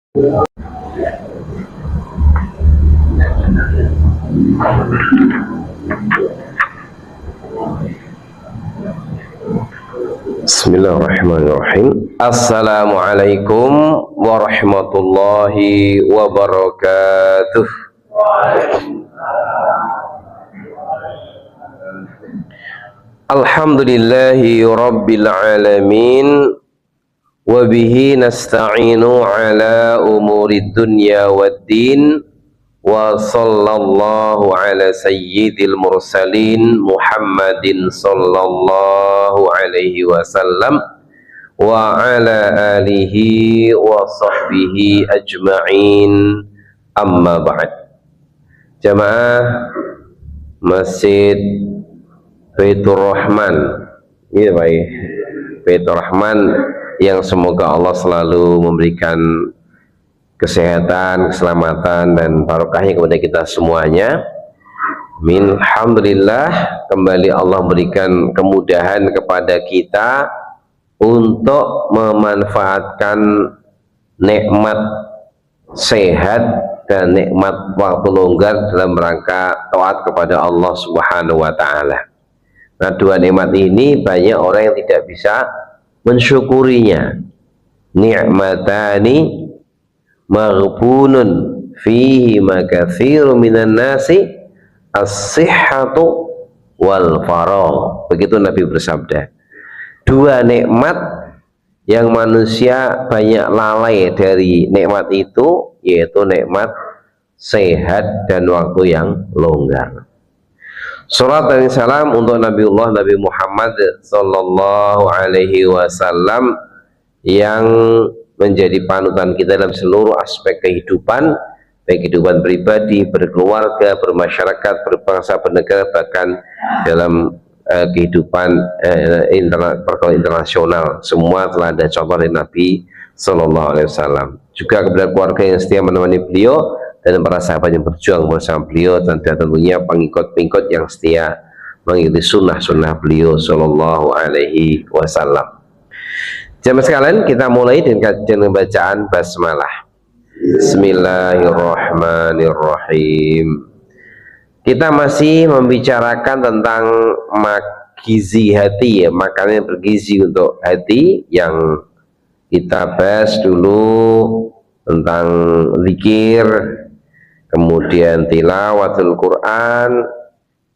Bismillahirrahmanirrahim. Assalamualaikum warahmatullahi wabarakatuh. Alhamdulillahi rabbil alamin, wa bihi nasta'inu ala umuri dunya waddin, wa sallallahu ala sayyidil mursalin Muhammadin sallallahu alaihi wasallam wa ala alihi wa sahbihi ajma'in, amma ba'd. Jamaah Masjid Baitur Rahman, ini baik, Baitur Rahman, yang semoga Allah selalu memberikan kesehatan, keselamatan, dan barokahnya kepada kita semuanya. Amin. Alhamdulillah, kembali Allah memberikan kemudahan kepada kita untuk memanfaatkan nikmat sehat dan nikmat waktu longgar dalam rangka taat kepada Allah Subhanahu wa Ta'ala. Nah, dua nikmat ini banyak orang yang tidak bisa mensyukurinya. Ni'matani maghbunun fihi makatsiru minan nasi as-sihhatu wal faragh. Begitu Nabi bersabda. Dua nikmat yang manusia banyak lalai dari nikmat itu, yaitu nikmat sehat dan waktu yang longgar. Salat dan salam untuk Nabiullah Nabi Muhammad sallallahu alaihi wasallam yang menjadi panutan kita dalam seluruh aspek kehidupan, baik kehidupan pribadi, berkeluarga, bermasyarakat, berbangsa, bernegara, bahkan dalam kehidupan internasional. Semua telah ada contoh dari Nabi sallallahu alaihi wasallam. Juga kepada keluarga yang setia menemani beliau dan para sahabat yang berjuang bersama beliau, dan tentunya pengikut-pengikut yang setia mengikuti sunnah-sunnah beliau sallallahu alaihi wasallam. Jamaah sekalian, kita mulai dengan kajian bacaan basmalah. Bismillahirrahmanirrahim. Kita masih membicarakan tentang gizi hati, ya, makanan yang bergizi untuk hati, yang kita bahas dulu tentang zikir, kemudian tilawatul Quran,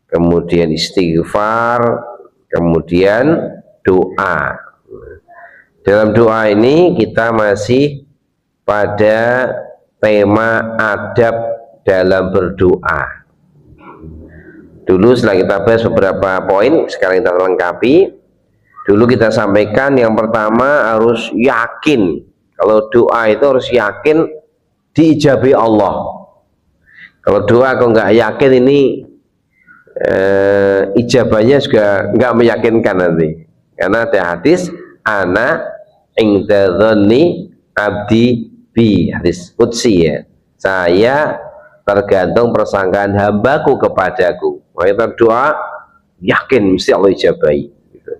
kemudian istighfar, kemudian doa. Dalam doa ini kita masih pada tema adab dalam berdoa. Dulu setelah kita bahas beberapa poin, sekarang kita lengkapi. Dulu kita sampaikan yang pertama harus yakin. Kalau doa itu harus yakin diijabi Allah. Kalau doa kalau nggak yakin ini ijabahnya juga nggak meyakinkan nanti. Karena ada hadis ana inda dzanni abdi bi, hadis qudsi, ya. Saya tergantung persangkaan hambaku kepadaku. Kita doa yakin mesti Allah ijabahi. Gitu.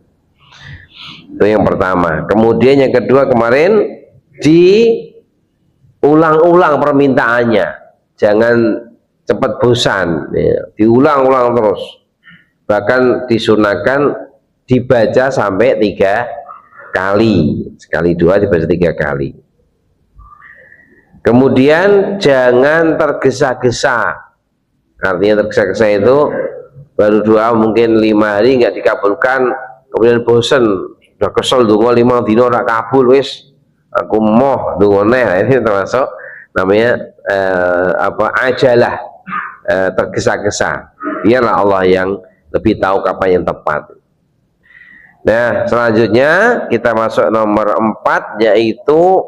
Itu yang pertama. Kemudian yang kedua, kemarin diulang-ulang permintaannya. Jangan cepat bosan, ya. Diulang-ulang terus. Bahkan disunahkan dibaca sampai 3 kali. Sekali doa dibaca 3 kali. Kemudian jangan tergesa-gesa. Artinya tergesa-gesa itu baru doa mungkin 5 hari nggak dikabulkan, kemudian bosen, udah kesel dungo 5 dino rak kabul, wis aku moh dungo neh. Ini termasuk namanya ajalah, tergesa-gesa. Biarlah Allah yang lebih tahu kapan yang tepat. Nah, selanjutnya kita masuk nomor 4, yaitu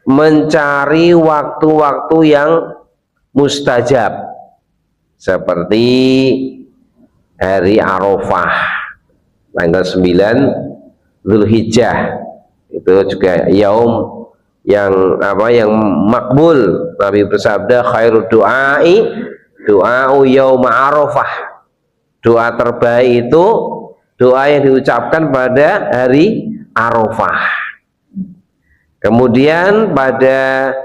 mencari waktu-waktu yang mustajab, seperti hari Arafah tanggal 9 Zulhijjah. Itu juga yaum yang makbul. Nabi bersabda, khairu du'ai du'a'u yaum Arafah. Doa terbaik itu doa yang diucapkan pada hari Arafah. Kemudian pada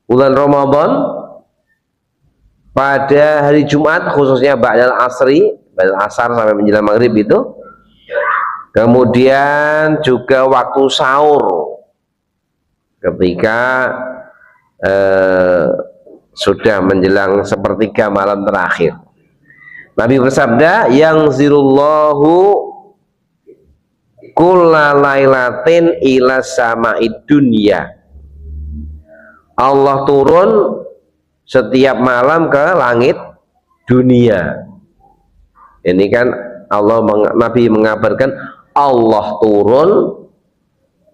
bulan Ramadan, pada hari Jumat khususnya ba'dal asri, ba'dal asar sampai menjelang maghrib itu. Kemudian juga waktu sahur ketika sudah menjelang sepertiga malam terakhir. Nabi bersabda, yang zirullahu kulla lailatin ila sama'id dunya. Allah turun setiap malam ke langit dunia. Ini kan Nabi mengabarkan Allah turun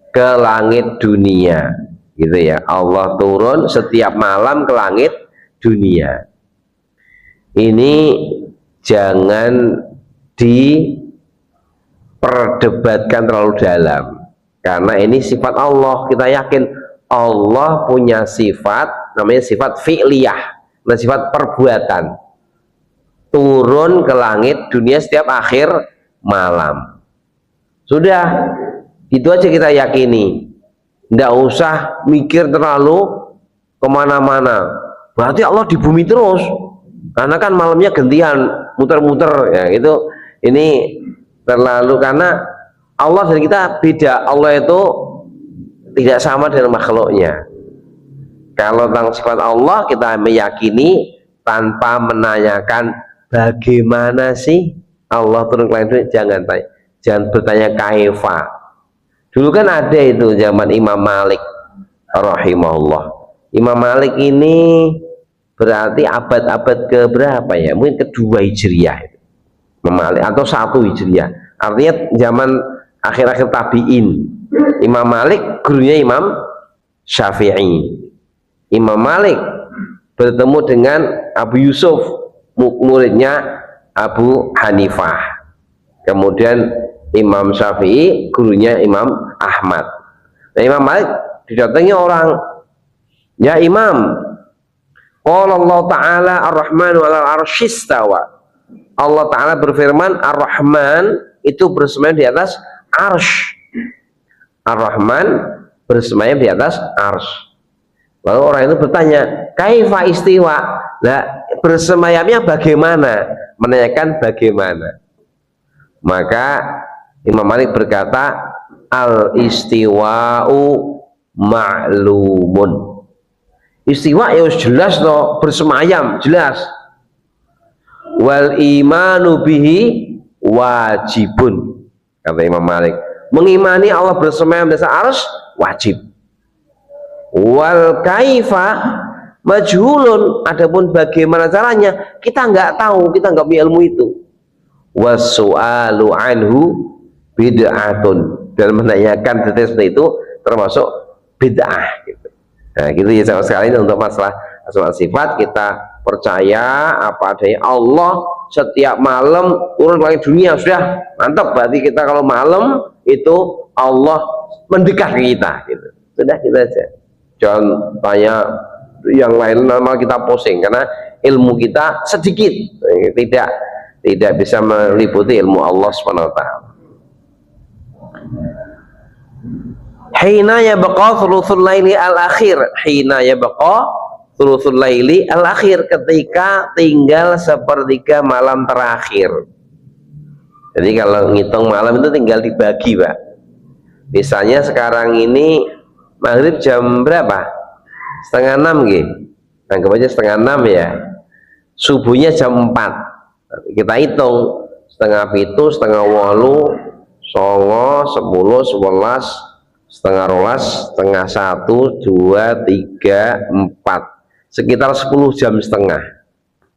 ke langit dunia, gitu ya. Allah turun setiap malam ke langit dunia. Ini jangan diperdebatkan terlalu dalam, karena ini sifat Allah. Kita yakin Allah punya sifat, namanya sifat fi'liyah, sifat perbuatan, turun ke langit dunia setiap akhir malam. Sudah, itu aja kita yakini, nggak usah mikir terlalu kemana-mana. Berarti Allah di bumi terus, karena kan malamnya gantian, muter-muter ya. Ini terlalu, karena Allah dan kita beda. Allah itu tidak sama dengan makhluknya. Kalau tentang sifat Allah kita meyakini tanpa menanyakan bagaimana sih Allah turun ke langit. Jangan bertanya kaifa. Dulu kan ada itu zaman Imam Malik rahimahullah. Imam Malik ini berarti abad-abad ke berapa ya? Mungkin kedua Hijriah itu. Imam Malik, atau 1 Hijriah. Artinya zaman akhir-akhir tabi'in. Imam Malik gurunya Imam Syafi'i. Imam Malik bertemu dengan Abu Yusuf, muridnya Abu Hanifah. Kemudian Imam Syafi'i gurunya Imam Ahmad. Nah, Imam Malik didatangi orang, ya Imam, qala Allah Ta'ala ar-Rahmanu 'alal 'arsy istawa. Allah Ta'ala berfirman, Ar-Rahman itu bersemayam di atas arsy. Ar-Rahman bersemayam di atas arsy. Lalu orang itu bertanya, kaifa istiwa? Nah, bersemayamnya bagaimana? Menanyakan bagaimana. Maka Imam Malik berkata, al-istiwa'u ma'lumun. Istiwa ya jelas toh, bersemayam jelas. Wal imanu bihi wajibun, kata Imam Malik. Mengimani Allah bersemayam di atas arsy wajib. Wal kaifa majhulun, adapun bagaimana caranya kita nggak tahu, kita nggak punya ilmu itu. Wasu'alu anhu bid'atun, dan menanyakan detail seperti itu termasuk bid'ah gitu. Nah gitu ya sama sekali. Untuk masalah asma sifat kita percaya apa adanya. Allah setiap malam turun ke langit dunia, sudah mantap. Berarti kita kalau malam itu Allah mendekat ke kita gitu. Sudah, kita aja, jangan tanya yang lain, malah kita pusing karena ilmu kita sedikit, tidak bisa meliputi ilmu Allah Subhanahu wa taala. Hina yabqa thuluthul laili al-akhir. Hina yabqa thuluthul laili al-akhir, ketika tinggal sepertiga malam terakhir. Jadi kalau ngitung malam itu tinggal dibagi, Pak. Misalnya sekarang ini maghrib jam berapa? 5:30 gitu. Anggap aja 5:30 ya. Subuhnya jam 4. Kita hitung 6:30, 7:30, 9, 10, 11, 10:30, 11:30, 2, 3, 4, sekitar 10 jam setengah.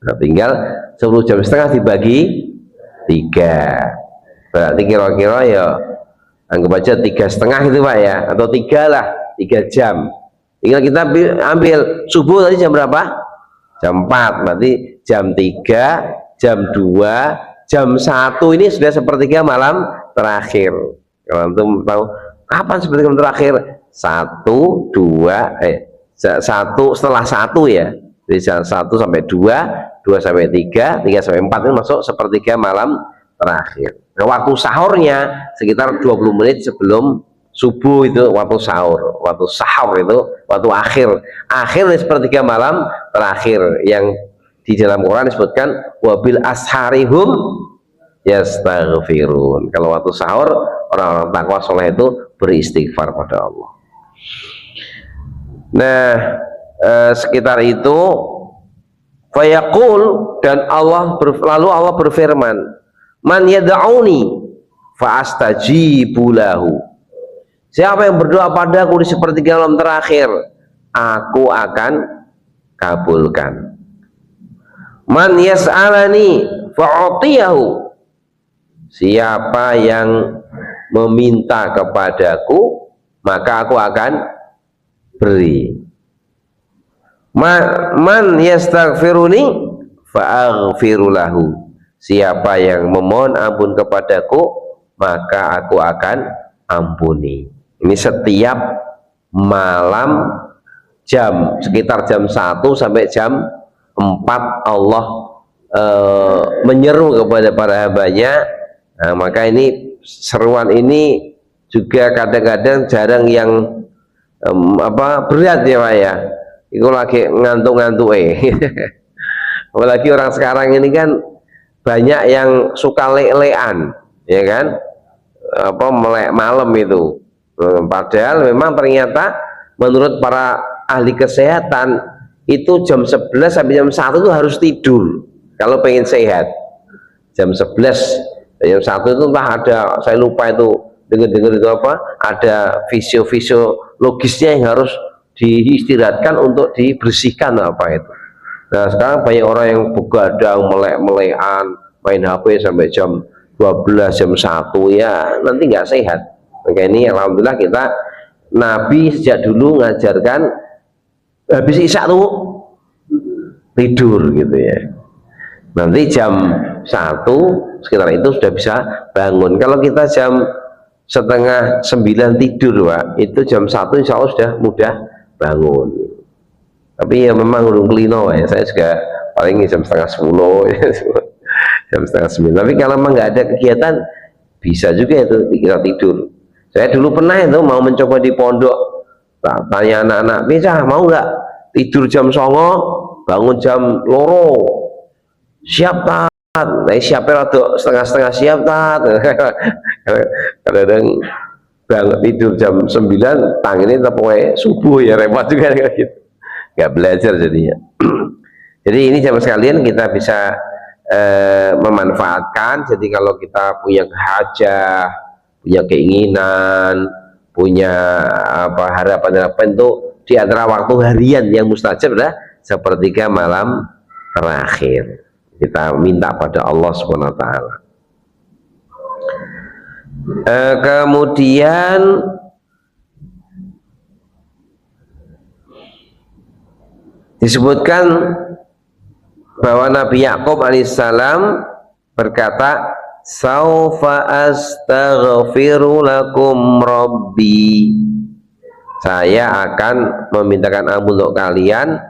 Nah, tinggal 10 jam setengah dibagi 3, berarti kira-kira ya anggap aja 3,5 gitu Pak ya, atau 3 lah, 3 jam. Tinggal kita ambil subuh tadi jam berapa? Jam 4, berarti jam 3, jam 2, jam 1 ini sudah sepertiga malam terakhir. Kalau antum tahu kapan sepertiga malam terakhir? 1, 2, 1 setelah 1 ya. Jadi jam 1 sampai 2, 2 sampai 3, 3 sampai 4 itu masuk sepertiga malam terakhir. Nah, waktu sahurnya sekitar 20 menit sebelum subuh itu waktu sahur, waktu sahur itu waktu akhir sepertiga malam terakhir, yang di dalam Quran disebutkan wabil asharihum yastaghfirun. Kalau waktu sahur orang-orang takwa soleh itu beristighfar pada Allah. Nah, sekitar itu fayaqul, dan lalu Allah berfirman, man yad'uni fa astajibu lahu. Siapa yang berdoa padaku di sepertiga malam terakhir, aku akan kabulkan. Man yas'alani fa'utiyahu. Siapa yang meminta kepadaku, maka aku akan beri. Man yastaghfiruni fa'aghfiru lahu. Siapa yang memohon ampun kepadaku, maka aku akan ampuni. Ini setiap malam sekitar jam 1 sampai jam 4 Allah menyeru kepada para hambanya. Nah, maka ini seruan ini juga kadang-kadang jarang yang berat ya Pak ya. Itu lagi ngantuk-ngantuk apalagi orang sekarang ini kan banyak yang suka lelean, ya kan, melek malam itu. Padahal memang ternyata menurut para ahli kesehatan itu jam 11 sampai jam 1 itu harus tidur kalau pengen sehat. Jam 11 jam 1 itu entah ada, saya lupa itu, dengar-dengar itu ada fisiologisnya yang harus diistirahatkan untuk dibersihkan itu. Nah sekarang banyak orang yang begadang, melek-melekan, main HP sampai jam 12, jam 1, ya nanti nggak sehat. Maka ini alhamdulillah kita, Nabi sejak dulu ngajarkan habis isya tuh tidur gitu ya. Nanti jam 1 sekitar itu sudah bisa bangun. Kalau kita jam setengah 9 tidur Pak, itu jam 1 insya Allah sudah mudah bangun. Tapi ya memang urung kelino ya, saya juga paling jam setengah 10 jam setengah 9. Tapi kalau memang nggak ada kegiatan bisa juga itu kita tidur. Saya dulu pernah itu mau mencoba di pondok, tanya anak-anak, bisa mau nggak tidur jam 09, bangun jam loro, siap tat? Nah siapnya rada setengah-setengah siap tat. Kadang-kadang bangun tidur jam 9, tangannya tapi subuh ya, repot juga gitu, nggak belajar jadinya. Jadi ini jamaah sekalian kita bisa memanfaatkan. Jadi kalau kita punya hajat, punya keinginan, punya harapan-harapan itu di antara waktu harian yang mustajab adalah sepertiga malam terakhir. Kita minta pada Allah Subhanahu wa taala. Kemudian disebutkan bahwa Nabi Yakub alaihissalam berkata, saufa astaghfiru lakum rabbi, saya akan memintakan ampun untuk kalian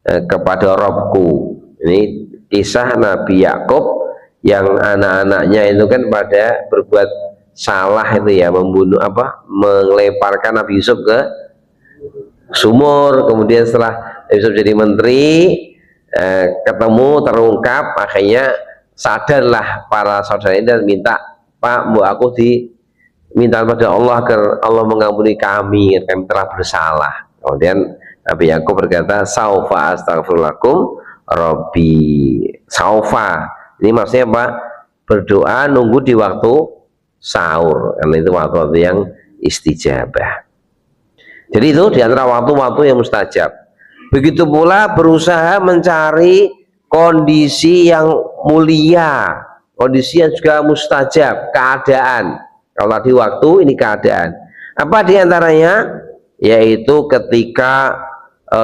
kepada Robku. Ini kisah Nabi Yakub yang anak-anaknya itu kan pada berbuat salah itu ya, membunuh melemparkan Nabi Yusuf ke sumur. Kemudian setelah Nabi Yusuf jadi menteri, ketemu terungkap, akhirnya sadarlah para saudara ini dan minta, Pak, bu aku diminta pada Allah agar Allah mengampuni kami telah bersalah. Kemudian Nabi Yakub berkata, saufa astaghfirullakum Robbi. Saufa ini maksudnya apa? Berdoa nunggu di waktu sahur, karena itu waktu yang istijabah. Jadi itu di antara waktu-waktu yang mustajab. Begitu pula berusaha mencari kondisi yang mulia, kondisi yang juga mustajab, keadaan. Kalau tadi waktu, ini keadaan. Apa diantaranya? Yaitu ketika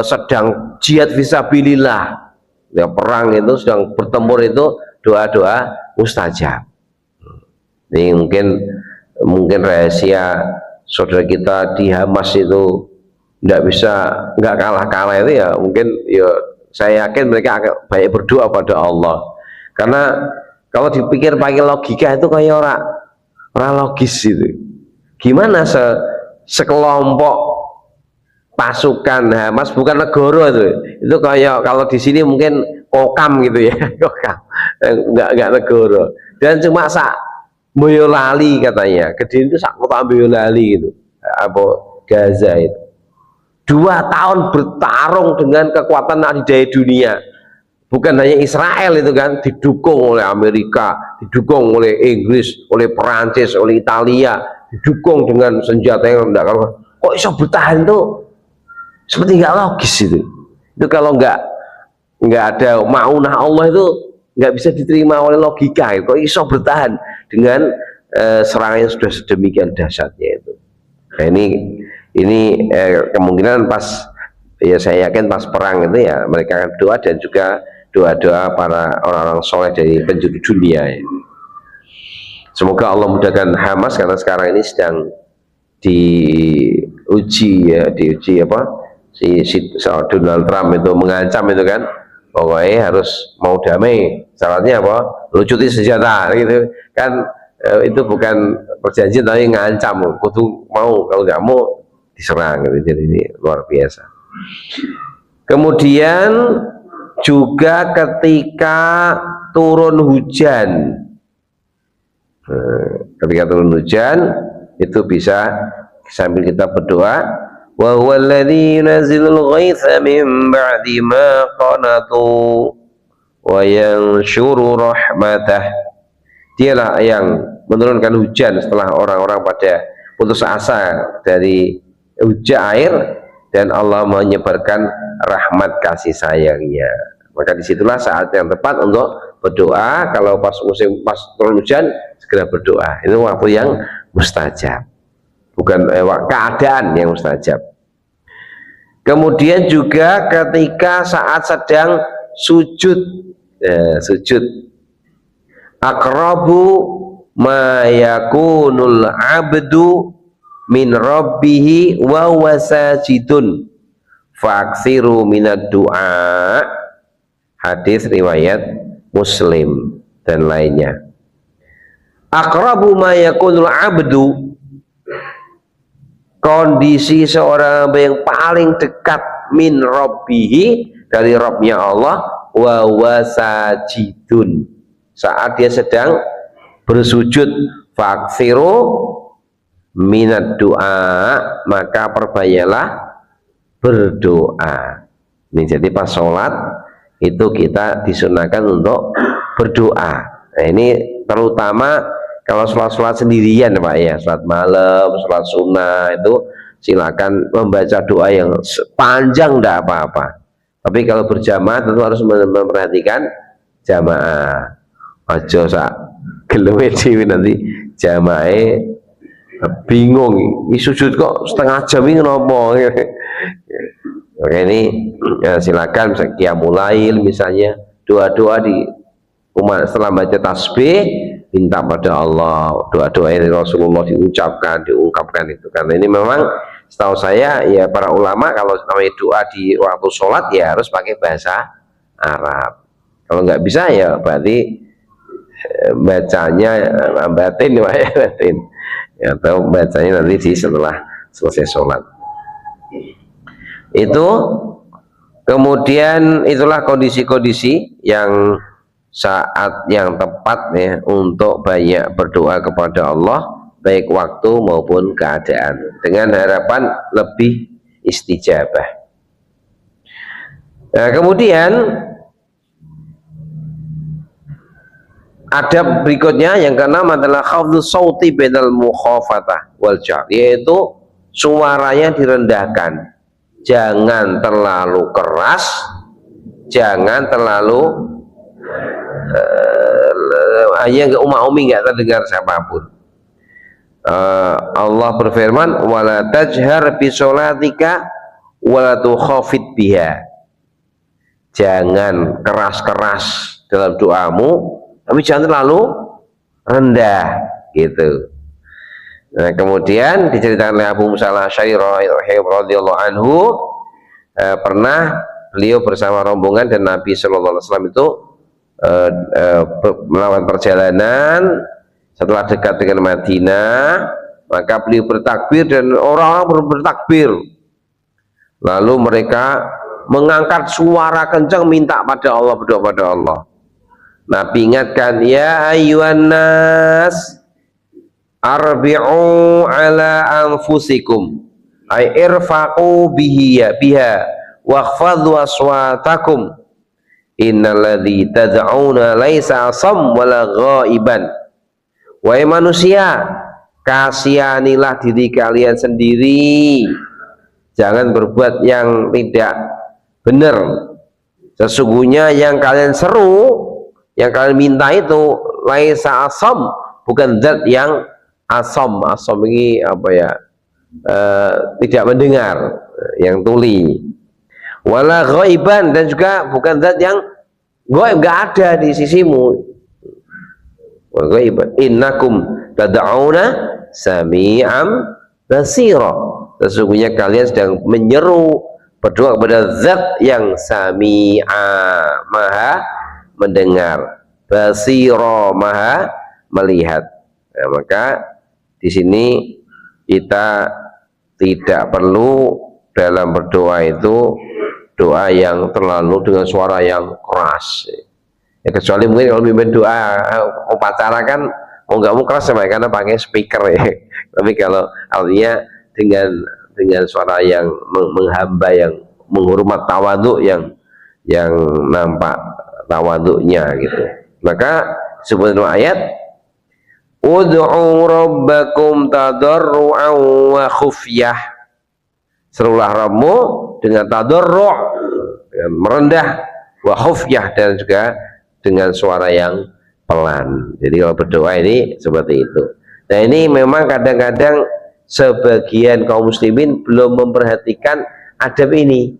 sedang jihad fisabilillah, ya, perang itu sedang bertempur, itu doa-doa mustajab. Ini mungkin rahasia saudara kita di Hamas itu nggak kalah itu ya, mungkin ya saya yakin mereka akan banyak berdoa pada Allah, karena kalau dipikir pakai logika itu kayak orang logis itu. Gimana sekelompok pasukan Hamas, bukan negara itu kayak kalau di sini mungkin kokam gitu ya, kokam, enggak negara, dan cuma sak Boyolali katanya, Kediri itu sak kota Boyolali gitu, apa Gaza itu 2 tahun bertarung dengan kekuatan adidaya dunia. Bukan hanya Israel itu kan, didukung oleh Amerika, didukung oleh Inggris, oleh Perancis, oleh Italia, didukung dengan senjata yang enggak, kok bisa bertahan tuh seperti nggak logis itu kalau nggak ada maunah Allah itu nggak bisa diterima oleh logika. Kok bisa bertahan dengan serangan yang sudah sedemikian dahsyatnya itu. Nah, ini kemungkinan pas, ya saya yakin pas perang itu ya mereka akan berdoa, dan juga doa-doa para orang-orang soleh dari penjuru dunia ya. Semoga Allah mudahkan Hamas, karena sekarang ini sedang diuji apa, si Donald Trump itu mengancam itu kan, pokoknya harus mau damai, syaratnya apa, lucuti senjata gitu kan. Itu bukan perjanjian tapi ngancam, kudu mau, kalau nggak mau diserang gitu. Jadi ini luar biasa. Kemudian juga ketika turun hujan, ketika turun hujan itu bisa sambil kita berdoa, wa huwa alladzi yunzilul ghaitsa min ba'di ma qanatu wa yanshuru rahmatah. Dialah yang menurunkan hujan setelah orang-orang pada putus asa dari hujan air, dan Allah menyebarkan rahmat kasih sayangnya. Maka disitulah saat yang tepat untuk berdoa. Kalau pas turun hujan, segera berdoa. Itu waktu yang mustajab, bukan keadaan yang mustajab. Kemudian juga ketika saat sedang sujud, sujud, aqrabu ma yakunul abdu min rabbihi wa wasajidun faksiru minad du'a. Hadis riwayat Muslim dan lainnya. Aqrabu ma yakunul abdu, kondisi seorang yang paling dekat, min rabbihi, dari Rabbnya Allah, wa wasajidun, saat dia sedang bersujud, faksiru minat doa, maka perbanyalah berdoa. Ini jadi pas sholat itu kita disunahkan untuk berdoa. Nah, ini terutama kalau sholat sendirian Pak ya, sholat malam, sholat sunnah itu silakan membaca doa yang panjang, tidak apa-apa. Tapi kalau berjamaah tentu harus memperhatikan jamaah. Aja sak geleme dhewe nanti jamaah bingung, ini sujud kok setengah jam ini ngopo. Oke, ini ya, silakan misalnya qiyamul lail, misalnya doa-doa di umat setelah baca tasbih, minta pada Allah, doa-doa dari Rasulullah diungkapkan itu. Karena ini memang setahu saya ya, para ulama kalau namanya doa di waktu sholat ya harus pakai bahasa Arab. Kalau nggak bisa ya berarti bacanya batin ya, batin ya, atau bacanya nanti setelah selesai sholat itu. Kemudian itulah kondisi-kondisi yang saat yang tepat ya untuk banyak berdoa kepada Allah, baik waktu maupun keadaan, dengan harapan lebih istijabah. Nah, kemudian adab berikutnya yang keenam adalah khafdus sauti bainal mukhafatah wal jahr, yaitu suaranya direndahkan, jangan terlalu keras, jangan terlalu hanya umi nggak terdengar siapapun. Allah berfirman, wala tajhar bi sholatika wala tukhafid biha, jangan keras-keras dalam doamu, tapi jangan terlalu rendah gitu. Nah, kemudian diceritakan oleh Abu Musa al-Asy'ari radhiyallahu anhu, pernah beliau bersama rombongan dan Nabi Shallallahu Alaihi Wasallam itu melakukan perjalanan setelah dekat dengan Madinah, maka beliau bertakbir dan orang-orang bertakbir. Lalu mereka mengangkat suara kencang minta pada Allah, berdoa pada Allah. Nabi ingatkan, ya ayyuhan nas arbi'u ala anfusikum ay irfaqu biha wakhfadhu aswatakum innalladzi tad'una laisa asam wala ghaiban. Wahai manusia, kasihanilah diri kalian sendiri, jangan berbuat yang tidak benar. Sesungguhnya yang kalian seru, yang kalian minta itu laisa asam, bukan zat yang asam. Asam ini apa ya, tidak mendengar, yang tuli. Wala ghaiban, dan juga bukan zat yang ghaib, enggak ada di sisimu. Wa ghaiban innakum tad'una sami'an basira. Sesungguhnya kalian sedang menyeru, berdoa kepada zat yang sami'a, maha mendengar, basira, maha melihat. Nah, maka di sini kita tidak perlu dalam berdoa itu doa yang terlalu dengan suara yang keras ya, kecuali mungkin kalau mimpin doa upacara kan mau nggak mau keras ya, karena pakai speaker ya. Tapi kalau artinya dengan suara yang menghamba, yang menghormat, tawaduk, yang nampak tawaduknya gitu, maka sebelum ayat ud'u rabbakum tadarru'an wa khufyah, serulah Rabbmu dengan tadarru', dengan merendah, wa khufyah, dan juga dengan suara yang pelan. Jadi kalau berdoa ini seperti itu. Nah, ini memang kadang-kadang sebagian kaum muslimin belum memperhatikan adab ini.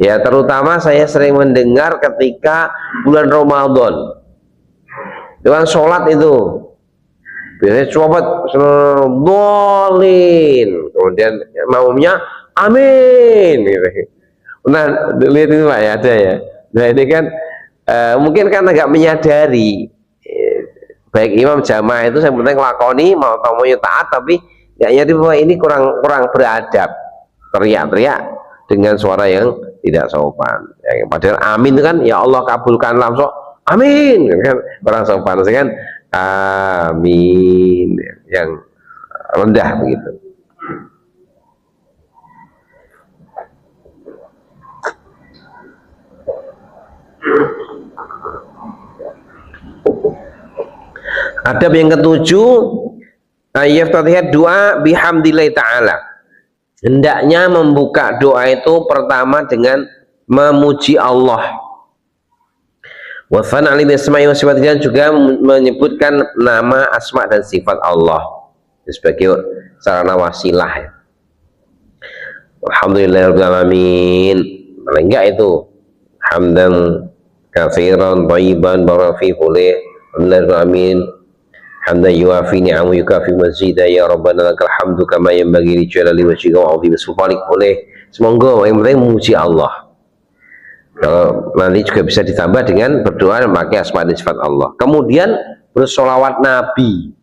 Ya, terutama saya sering mendengar ketika bulan Ramadan. Dengan sholat itu biasanya coba dolin, kemudian maunya amin gitu. Nah, lihat ini Pak ya, ada ya. Nah, ini kan mungkin kan agak menyadari, baik imam jamaah itu yang penting lakoni, mau taat, tapi nggak nyadari bahwa ini kurang beradab, teriak-teriak dengan suara yang tidak sopan. Ya, padahal amin itu kan ya Allah kabulkan langsung amin kan, orang sopan kan amin yang rendah begitu. Adab yang ketujuh, ayat doa bihamdillah ta'ala. Hendaknya membuka doa itu pertama dengan memuji Allah. Wa fana'ali bisma'i wa sifatihah, juga menyebutkan nama, asma dan sifat Allah sebagai sarana wasilah ya. Alhamdulillahirabbil alamin. Paling enggak itu hamdan katsiran thayyiban barafi boleh. Alhamdulillahirabbil alamin. Hamdan yuafi ni'amu yukafi mazida ya rabbana lakal hamdu kama yanbaghi li jalali wajhika wa 'azimi sultanik boleh. Semoga yang penting memuji Allah. Kalau nanti juga bisa ditambah dengan berdoa memakai asma dan sifat Allah. Kemudian bersolawat Nabi.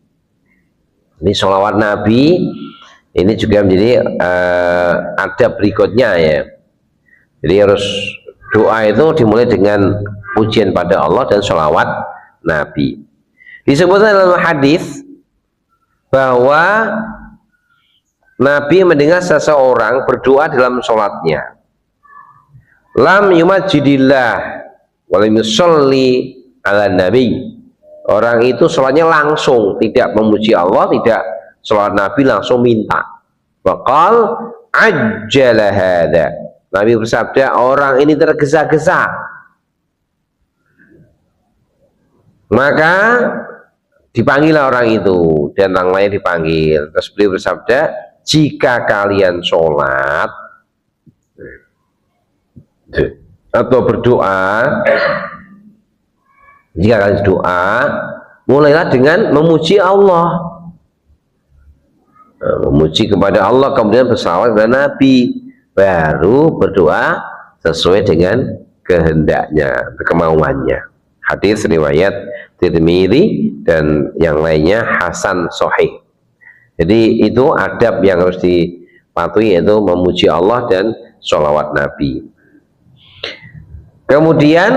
Ini solawat Nabi ini juga menjadi adab berikutnya ya. Jadi harus doa itu dimulai dengan pujian pada Allah dan solawat Nabi. Disebutkan dalam hadis bahwa Nabi mendengar seseorang berdoa dalam sholatnya, lam yumajidillah walam yusolli ala nabi. Orang itu sholatnya langsung tidak memuji Allah, tidak sholat Nabi, langsung minta. Waqal ajjala hadha. Nabi bersabda, orang ini tergesa-gesa, maka dipanggillah orang itu, dan orang lain dipanggil. Terus beliau bersabda, jika kalian sholat atau berdoa, jika kalian doa, mulailah dengan memuji Allah, memuji kepada Allah, kemudian bersalawat kepada Nabi, baru berdoa sesuai dengan kehendaknya, kemauannya. Hadis riwayat Tirmidzi dan yang lainnya hasan sahih. Jadi itu adab yang harus dipatuhi, yaitu memuji Allah dan sholawat Nabi. Kemudian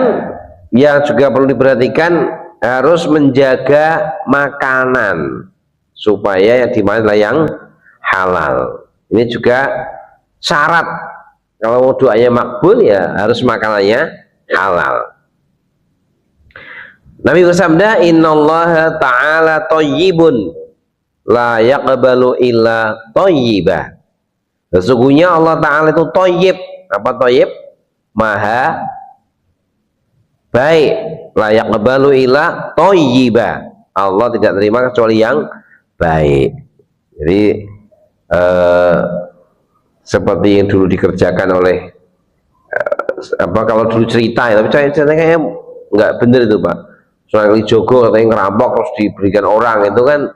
yang juga perlu diperhatikan, harus menjaga makanan supaya yang dimakan adalah yang halal. Ini juga syarat kalau mau doanya makbul, ya harus makanannya halal. Nabi bersabda, innallaha ta'ala thayyibun la yaqbalu illa thayyibah. Sesungguhnya Allah Ta'ala itu thayyib. Apa thayyib? Maha baik. La yaqbalu illa thayyibah. Allah tidak terima kecuali yang baik. Jadi seperti yang dulu dikerjakan oleh kalau dulu cerita ya, tapi ceritanya kayaknya nggak bener itu Pak. Sunan Kalijogo katanya ngerampok terus diberikan orang, itu kan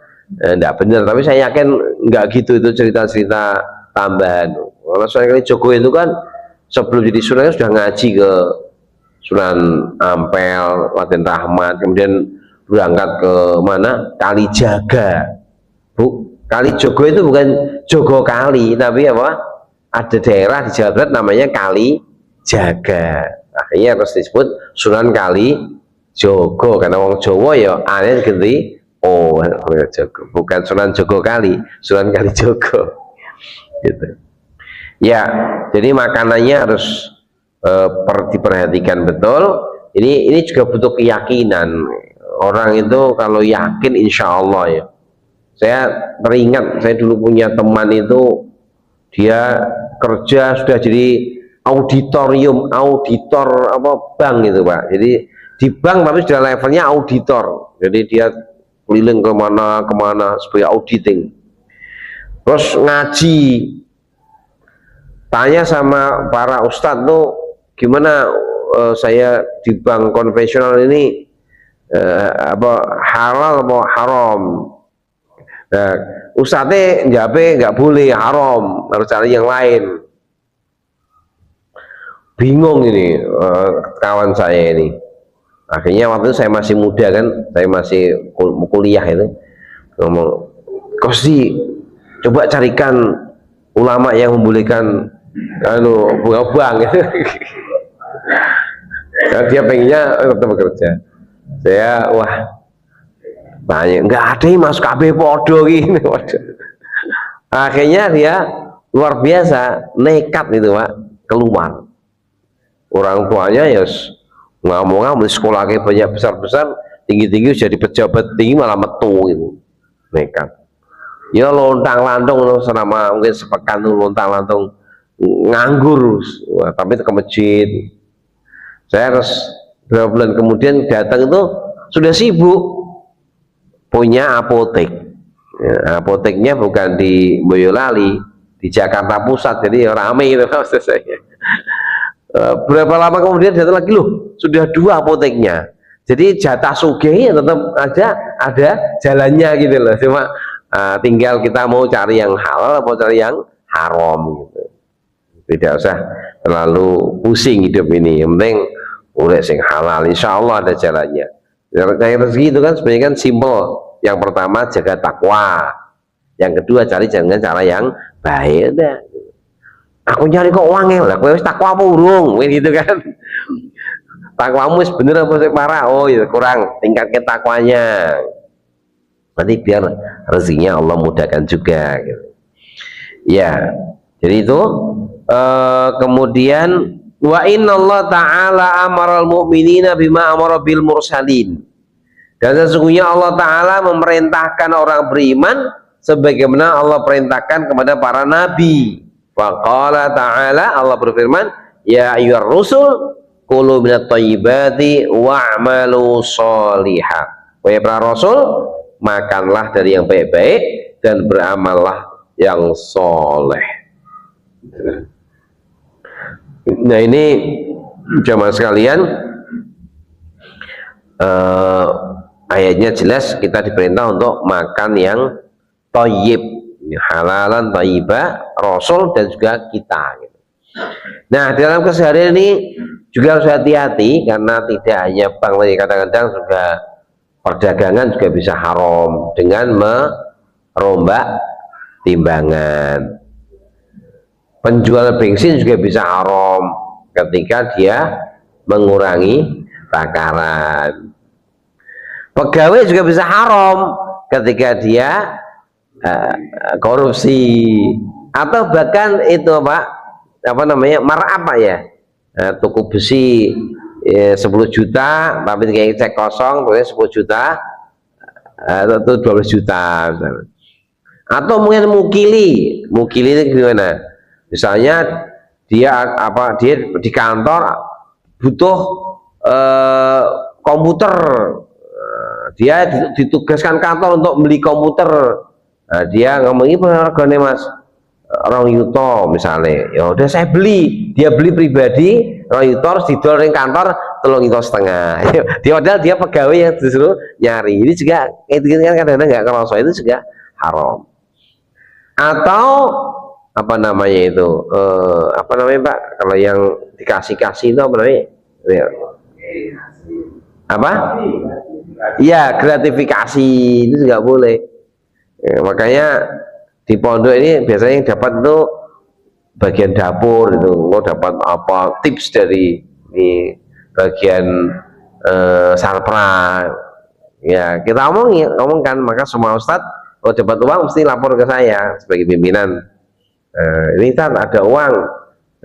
nggak bener. Tapi saya yakin nggak gitu, itu cerita-cerita tambahan. Kalau Sunan Kalijogo itu kan sebelum jadi sunan sudah ngaji ke Sunan Ampel, Raden Rahmat, kemudian berangkat ke mana? Kalijaga. Kalijogo itu bukan Jogo Kali, tapi apa? Ada daerah di Jawa Barat namanya Kalijaga. Akhirnya harus disebut Sunan Kalijogo, karena orang Jawa ya aneh ganti bukan Sunan Jogo Kali, Sunan Kalijogo. Gitu. Ya, jadi makanannya harus diperhatikan betul. Ini juga butuh keyakinan. Orang itu kalau yakin, insya Allah ya. Saya teringat, saya dulu punya teman itu, dia kerja sudah jadi auditor apa bank gitu Pak. Jadi di bank tapi sudah levelnya auditor. Jadi dia keliling kemana sebagai auditing. Terus ngaji, tanya sama para ustadz tuh, gimana saya di bank konvensional ini halal apa haram? Nah, ustadznya jabe nggak boleh, haram, harus cari yang lain. Bingung ini kawan saya ini. Akhirnya waktu itu saya masih muda kan, saya masih kuliah itu, ngomong, Kosti, coba carikan ulama yang membolehkan bunga bank. Nah, dia pengennya tetap bekerja. Saya tanya, nggak ada yang masuk KB podo gini. Akhirnya dia luar biasa nekat itu Pak, keluar. Orang tuanya ya ngomong sekolah kayak banyak besar-besar, tinggi-tinggi jadi pejabat tinggi malah metu gitu, nekat. Ya lontang-lantung selama mungkin sepekan tuh lontang-lantung nganggur, tapi ke masjid. Saya harus beberapa bulan kemudian datang itu sudah sibuk, punya apotek. Ya, apoteknya bukan di Boyolali, di Jakarta Pusat, jadi ramai gitu maksud saya. Berapa lama kemudian datang lagi, loh sudah 2 apoteknya. Jadi jatah sugih tetap ada jalannya gitu loh. Cuma tinggal kita mau cari yang halal atau cari yang haram gitu. Tidak usah terlalu pusing hidup ini. Yang penting boleh sing halal, insya Allah ada jalannya. Cari rezeki itu kan sebenarnya kan simpel. Yang pertama jaga takwa, yang kedua cari jangan cara yang baik. Udah. Aku nyari kok uangnya lah, kowe wis takwa apa urung, gitu kan. Takwamu bener apa sih parah? Oh ya kurang, tingkatkan takwanya. Nanti biar rezekinya Allah mudahkan juga gitu. Ya, jadi itu kemudian wa innallaha ta'ala amaral mu'minina bima amara bil mursalin. Dan sesungguhnya Allah Ta'ala memerintahkan orang beriman sebagaimana Allah perintahkan kepada para nabi. Faqala ta'ala, Allah berfirman, ya ayyuhar rusul kulu minat thayyibati wa'malu sholihah. Wahai para rasul, makanlah dari yang baik-baik dan beramallah yang soleh. Nah ini jamaah sekalian, ayatnya jelas kita diperintah untuk makan yang thayyib, halalan thayyibah, Rasul dan juga kita gitu. Nah dalam keseharian ini juga harus hati-hati, karena tidak hanya bank, kadang-kadang juga perdagangan juga bisa haram dengan rombak timbangan. Penjual bensin juga bisa haram ketika dia mengurangi takaran. Pegawai juga bisa haram ketika dia korupsi, atau bahkan itu apa namanya, marab ya, toko besi 10 juta tapi kayak cek kosong terus 10 juta atau 12 juta misalnya. Atau mungkin mukili itu gimana, misalnya dia di kantor butuh komputer, dia ditugaskan kantor untuk beli komputer. Nah, dia ngomong ini harganya mas 2 yuto misalnya, ya udah saya beli, dia beli pribadi 2 yuto harus didol di kantor 3,5 yuto. Dia padahal dia pegawai yang disuruh nyari. Ini juga itu kan kadang-kadang nggak kerasa, itu juga haram. Atau apa namanya itu, apa namanya Pak, kalau yang dikasih itu apa namanya, apa ya, gratifikasi itu nggak boleh. Ya, makanya di pondok ini biasanya yang dapat itu bagian dapur itu, lo dapat apa tips dari ini bagian sarpra, ya kita omongkan, maka semua ustadz kalau dapat uang mesti lapor ke saya sebagai pimpinan. Ini kan ada uang,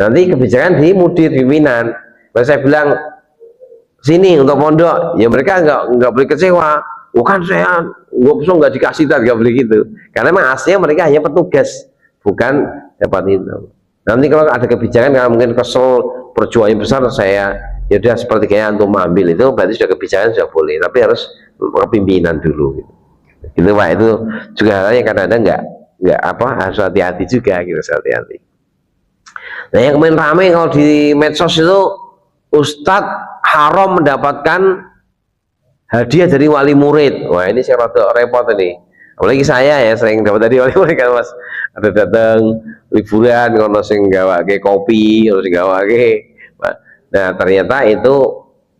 nanti kebijakan di mudir pimpinan. Kalau saya bilang sini untuk pondok, ya mereka nggak boleh kecewa. Bukan saya nggak dikasih, nggak boleh gitu, karena memang aslinya mereka hanya petugas, bukan dapat itu. Nanti kalau ada kebijakan, kalau mungkin kesel perjuangan besar, saya ya udah seperti kayak antum ambil, itu berarti sudah kebijakan sudah boleh, tapi harus kepimpinan dulu gitu Pak. Itu juga halnya kadang-kadang nggak harus hati-hati juga gitu, hati-hati. Nah yang kemarin ramai kalau di medsos itu, Ustadz haram mendapatkan hadiah dari wali murid. Wah ini saya rada repot ini, apalagi saya ya sering dapat dari wali murid kan mas, ada datang liburan kalau sing gawake kopi, harus gawake. Nah ternyata itu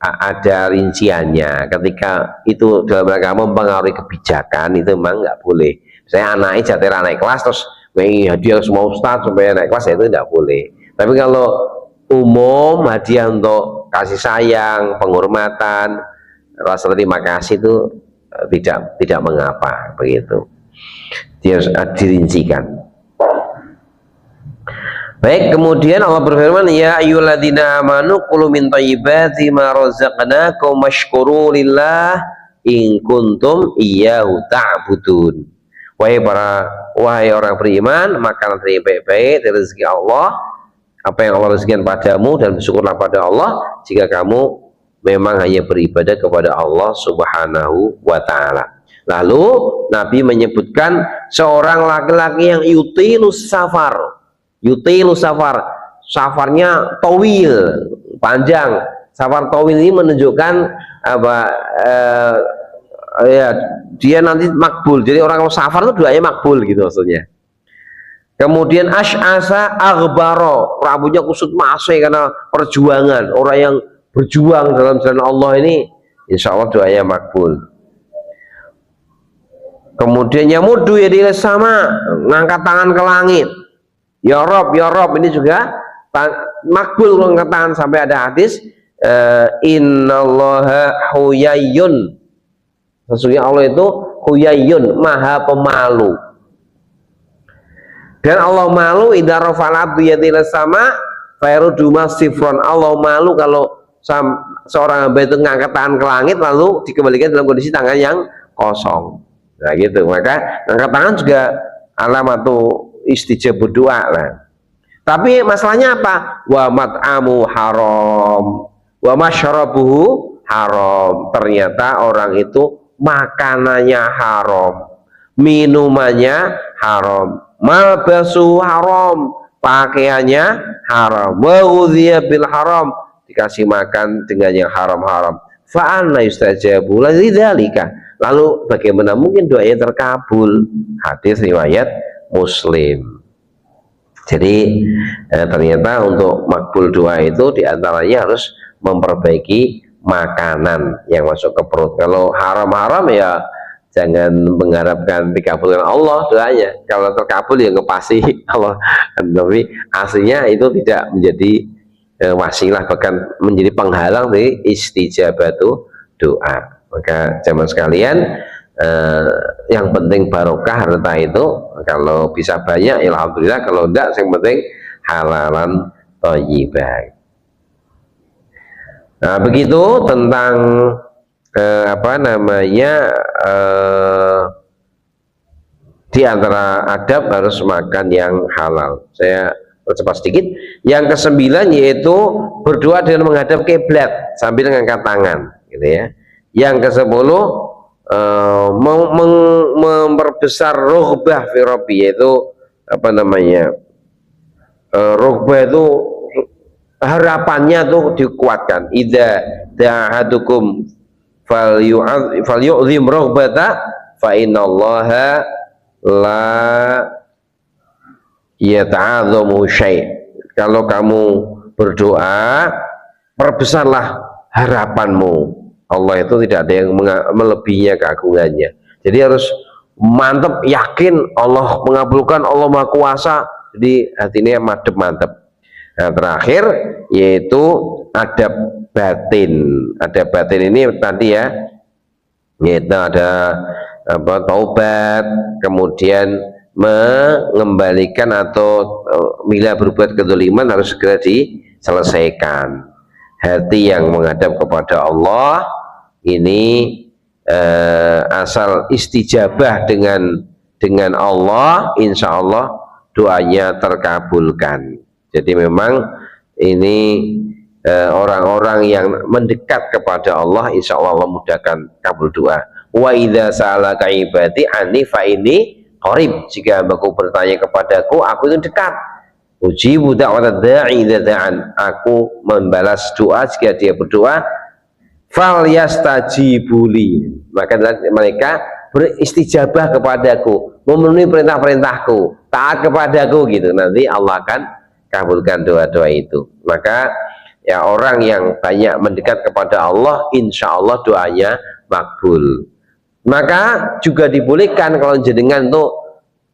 ada rinciannya, ketika itu dalam rangka mempengaruhi kebijakan itu memang nggak boleh. Saya anaknya jatera naik kelas terus hadiah semua ustadz supaya naik kelas, itu nggak boleh. Tapi kalau umum hadiah untuk kasih sayang, penghormatan, rasa terima kasih itu tidak mengapa begitu. Dia harus dirincikan. Baik, kemudian Allah berfirman, ya ayyuhalladzina amanu kulu min thayyibati ma razaqnakum washkuru lillah in kuntum iyyahu ta'budun. Wahai orang beriman, makan dari baik-baik dari rezeki Allah, apa yang Allah rezekikan padamu, dan bersyukurlah pada Allah jika kamu memang hanya beribadah kepada Allah Subhanahu wa ta'ala. Lalu Nabi menyebutkan seorang laki-laki yang yutilus safar. Yutilus safar, safarnya tawil, panjang. Safar tawil ini menunjukkan apa, ya dia nanti makbul. Jadi orang kalau safar itu doanya makbul gitu maksudnya. Kemudian asy'asa aghbaro, rambutnya kusut masih karena perjuangan. Orang yang berjuang dalam jalan Allah ini insya Allah doanya makbul. Kemudian yamudu yadil sama, ngangkat tangan ke langit, ya Rob ini juga makbul ngangkat tangan, sampai ada hadis innallaha huyayyun, sesungguhnya Allah itu huyayyun, maha pemalu. Dan Allah malu idza rafa'al abdu yadil sama fayrudu masifron. Allah malu kalau seorang hamba itu ngangkat tangan ke langit lalu dikembalikan dalam kondisi tangan yang kosong. Nah gitu, maka ngangkat tangan juga alamatu istijabah doa lah. Tapi masalahnya apa? Wa mat'amu haram wa masyarabuhu haram. Ternyata orang itu makanannya haram, minumannya haram, malbasu haram, pakaiannya haram, wa ghudhiya bil haram, dikasih makan dengan yang haram-haram. Fa'anna yustajabu lidzalika, lalu bagaimana mungkin doanya terkabul? Hadis riwayat Muslim. Jadi ternyata untuk makbul doa itu diantaranya harus memperbaiki makanan yang masuk ke perut. Kalau haram-haram ya jangan mengharapkan dikabulkan Allah doanya. Kalau terkabul ya ngepasi Allah, tapi aslinya itu tidak menjadi wasilah, bahkan menjadi penghalang dari istijabatu doa. Maka jamaah sekalian, yang penting barokah harta itu, kalau bisa banyak ya alhamdulillah, kalau enggak yang penting halalan thayyibah. Nah, begitu tentang apa namanya, di antara adab harus makan yang halal. Saya percepat sedikit. Yang ke-9 yaitu berdoa dengan menghadap kiblat sambil mengangkat tangan, gitu ya. Yang ke-10 memperbesar rughbah fi rabbi, yaitu apa namanya, rughbah itu harapannya tuh dikuatkan. Idza da'adukum falyu'zim rughbata fa innallaha la yata'adzamu syai'. Kalau kamu berdoa, perbesarlah harapanmu. Allah itu tidak ada yang melebihinya keagungannya. Jadi harus mantap, yakin Allah mengabulkan, Allah Maha Kuasa. Jadi hatinya mantep-mantep. Nah, terakhir yaitu adab batin. Adab batin ini tadi ya, yaitu ada apa, taubat, kemudian mengembalikan atau bila berbuat kezaliman harus segera diselesaikan. Hati yang menghadap kepada Allah ini asal istijabah dengan Allah, insya Allah doanya terkabulkan. Jadi memang ini orang-orang yang mendekat kepada Allah, insya Allah Allah mudahkan kabul doa. Wa idza sa'alaka ibadi anni fa inni qarib. Jika hambaku bertanya kepadaku, aku itu dekat. Ujibu da'watad da'i idza da'an. Aku membalas doa jika dia berdoa. Fal yastajibuli. Maka mereka beristijabah kepadaku, memenuhi perintah-perintahku, taat kepadaku, gitu. Nanti Allah akan kabulkan doa-doa itu. Maka ya, orang yang banyak mendekat kepada Allah, insya Allah doanya makbul. Maka juga dibolehkan kalau jenengan tuh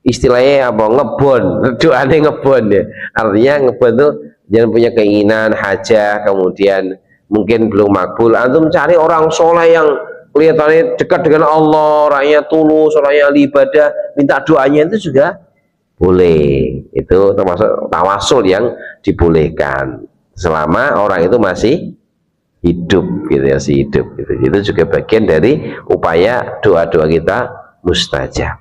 istilahnya apa, ngebon, doanya ngebon ya. Artinya ngebon tuh jangan punya keinginan hajah, kemudian mungkin belum makbul, antum cari orang soleh yang kelihatannya dekat dengan Allah, orangnya tulus, orangnya ibadah, minta doanya, itu juga boleh. Itu termasuk tawasul yang dibolehkan selama orang itu masih hidup, gitu ya, masih hidup, gitu. Itu juga bagian dari upaya doa-doa kita mustajab.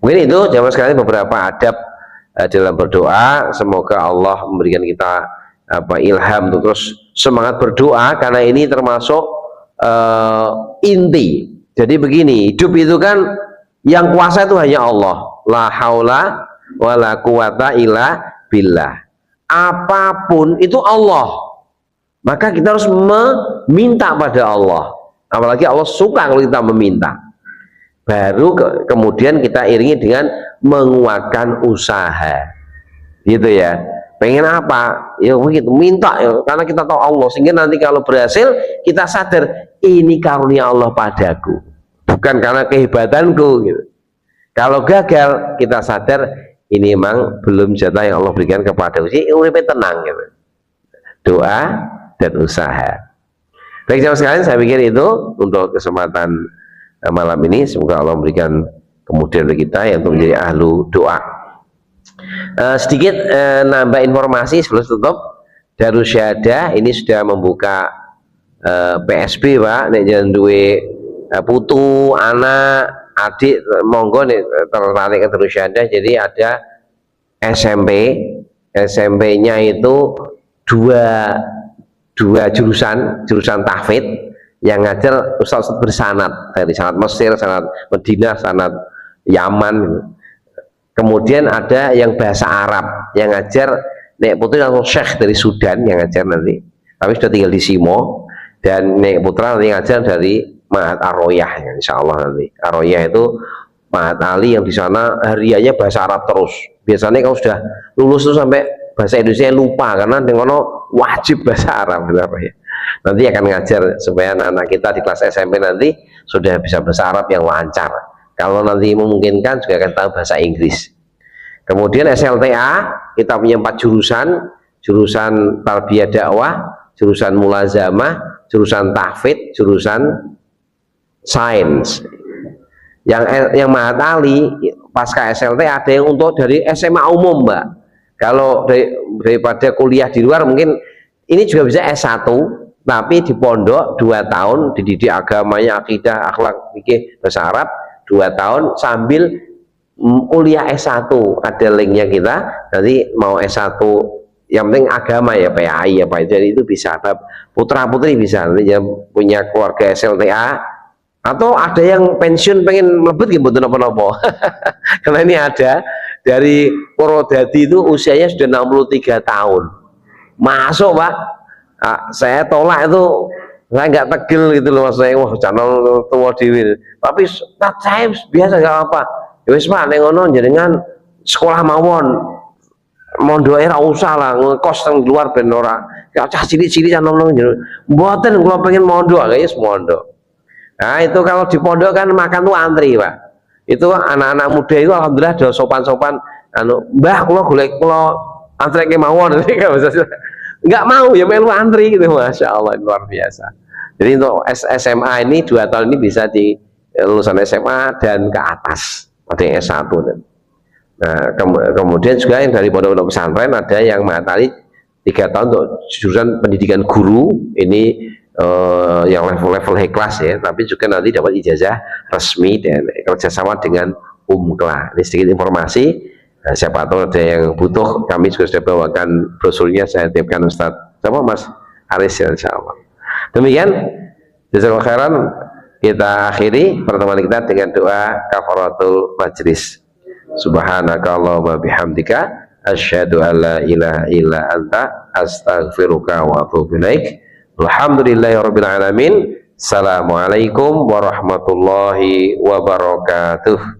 Mungkin itu jamaah sekalian beberapa adab dalam berdoa. Semoga Allah memberikan kita ilham untuk terus semangat berdoa, karena ini termasuk inti. Jadi begini, hidup itu kan yang kuasa itu hanya Allah. La haula wala quwata illa billah. Apapun itu Allah. Maka kita harus meminta pada Allah. Apalagi Allah suka kalau kita meminta. Baru kemudian kita iringi dengan menguatkan usaha. Gitu ya. Pengen apa? Ya begitu, minta ya, karena kita tahu Allah, sehingga nanti kalau berhasil kita sadar ini karunia Allah padaku, bukan karena kehebatanku, gitu. Kalau gagal kita sadar ini memang belum jatah yang Allah berikan kepadaku. Jadi uripnya tenang, gitu. Doa dan usaha. Baik jamaah sekalian, saya pikir itu untuk kesempatan malam ini. Semoga Allah memberikan kemudian bagi kita yang untuk menjadi ahlu doa. Sedikit nambah informasi sebelum tutup. Darus Syahadah ini sudah membuka PSB, Pak. Nek jangan duwe putu, anak, adik, monggo nek tertarik ke Darus Syahadah. Jadi ada SMP-nya itu dua jurusan tahfidz yang ngajar ustaz bersanad dari sanad Mesir, sanad Madinah, sanad Yaman. Kemudian ada yang bahasa Arab yang ngajar, Nek Putri langsung syekh dari Sudan yang ngajar nanti, tapi sudah tinggal di Simo. Dan Nek Putra nanti ngajar dari Ma'had Ar-Royah, ya, insya Allah nanti. Ar-Royah itu Ma'had Ali yang di sana hariannya bahasa Arab terus. Biasanya kalau sudah lulus tuh sampai bahasa Indonesia lupa, karena dengan wajib bahasa Arab, ya. Nanti akan ngajar supaya anak-anak kita di kelas SMP nanti sudah bisa bahasa Arab yang lancar. Kalau nanti memungkinkan juga akan tahu bahasa Inggris. Kemudian SLTA kita punya 4 jurusan, jurusan tarbiyah dakwah, jurusan mulazamah, jurusan tahfidz, jurusan sains. Yang Mahatali pasca SLTA ada yang untuk dari SMA umum, Mbak. Kalau daripada kuliah di luar mungkin ini juga bisa S1, tapi di pondok 2 tahun dididik agamanya, akidah, akhlak, fikih, bahasa Arab 2 tahun sambil kuliah S1. Ada linknya kita, nanti mau S1 yang penting agama ya, PAI apa itu, jadi itu bisa. Putra putri bisa, nanti yang punya keluarga SLTA atau ada yang pensiun pengen melebut gitu nopo-nopo. Karena ini ada dari Purwodadi itu usianya sudah 63 tahun masuk, Pak. Saya tolak itu, saya nggak tegil gitu loh, Mas. Saya wah channel tua dewi, tapi saya biasa nggak apa. Ya wis Pak, nek ngono jenengan sekolah mawon, mondoke ora usah lah ngekos teng luar ben ora. Ya cah cilik-cilik kan nong mboten kula pengen mondok, ya wis mondok. Nah itu kalau di pondok kan makan tuh antri, Pak. Itu anak-anak muda itu alhamdulillah ada sopan-sopan, Mbah kula golek kula antreke mawon, nggak mau ya melu antri gitu, Masya Allah, luar biasa. Jadi untuk SMA ini 2 tahun ini bisa di lulusan SMA dan ke atas, ada yang S1. Nah kemudian juga yang dari pondok-pondok pesantren ada yang Mahatali 3 tahun untuk jurusan pendidikan guru, ini yang level-level high class ya, tapi juga nanti dapat ijazah resmi dan kerjasama dengan Umkla. Ini sedikit informasi. Nah, siapa tahu ada yang butuh, kami juga sudah bawakan brosurnya, saya titipkan Ustaz siapa, Mas Aris ya, insya Allah. Demikian, jazakallahu khairan. Kita akhiri pertemuan kita dengan doa kafaratul majlis. Subhanakallahumma bihamdika asyhadu an la ilaha illa anta astaghfiruka wa atubu ilaik. Alhamdulillahirabbil alamin. Assalamualaikum warahmatullahi wabarakatuh.